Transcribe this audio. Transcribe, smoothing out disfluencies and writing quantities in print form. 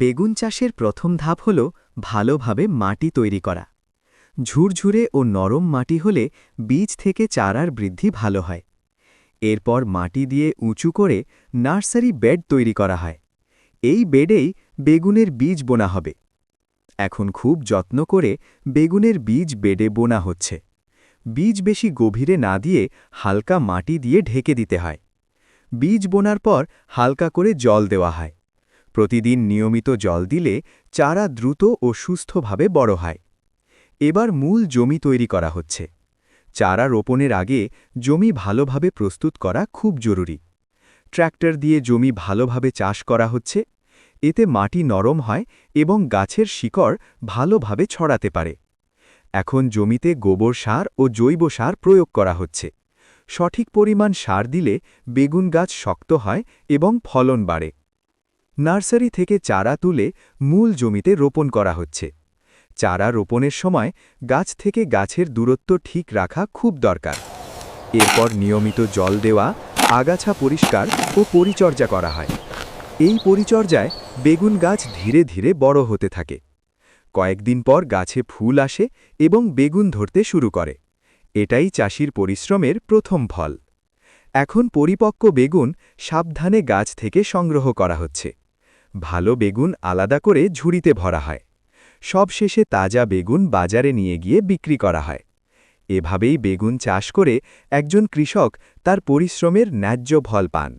বেগুন চাষের প্রথম ধাপ হল ভালোভাবে মাটি তৈরি করা। ঝুরঝুরে ও নরম মাটি হলে বীজ থেকে চারার বৃদ্ধি ভালো হয়। এরপর মাটি দিয়ে উঁচু করে নার্সারি বেড তৈরি করা হয়। এই বেডেই বেগুনের বীজ বোনা হবে। এখন খুব যত্ন করে বেগুনের বীজ বেডে বোনা হচ্ছে। বীজ বেশি গভীরে না দিয়ে হালকা মাটি দিয়ে ঢেকে দিতে হয়। বীজ বোনার পর হালকা করে জল দেওয়া হয়। প্রতিদিন নিয়মিত জল দিলে চারা দ্রুত ও সুস্থভাবে বড় হয়। এবার মূল জমি তৈরি করা হচ্ছে। চারা রোপণের আগে জমি ভালোভাবে প্রস্তুত করা খুব জরুরি। ট্র্যাক্টর দিয়ে জমি ভালোভাবে চাষ করা হচ্ছে। এতে মাটি নরম হয় এবং গাছের শিকড় ভালোভাবে ছড়াতে পারে। এখন জমিতে গোবর সার ও জৈব সার প্রয়োগ করা হচ্ছে। সঠিক পরিমাণ সার দিলে বেগুন গাছ শক্ত হয় এবং ফলন বাড়ে। নার্সারি থেকে চারা তুলে মূল জমিতে রোপণ করা হচ্ছে। চারা রোপণের সময় গাছ থেকে গাছের দূরত্ব ঠিক রাখা খুব দরকার। এরপর নিয়মিত জল দেওয়া, আগাছা পরিষ্কার ও পরিচর্যা করা হয়। এই পরিচর্যায় বেগুন গাছ ধীরে ধীরে বড় হতে থাকে। কয়েকদিন পর গাছে ফুল আসে এবং বেগুন ধরতে শুরু করে। এটাই চাষির পরিশ্রমের প্রথম ফল। এখন পরিপক্ক বেগুন সাবধানে গাছ থেকে সংগ্রহ করা হচ্ছে। ভালো বেগুন আলাদা করে ঝুড়িতে ভরা হয়। সবশেষে তাজা বেগুন বাজারে নিয়ে গিয়ে বিক্রি করা হয়। এভাবেই বেগুন চাষ করে একজন কৃষক তার পরিশ্রমের ন্যায্য ফল পান।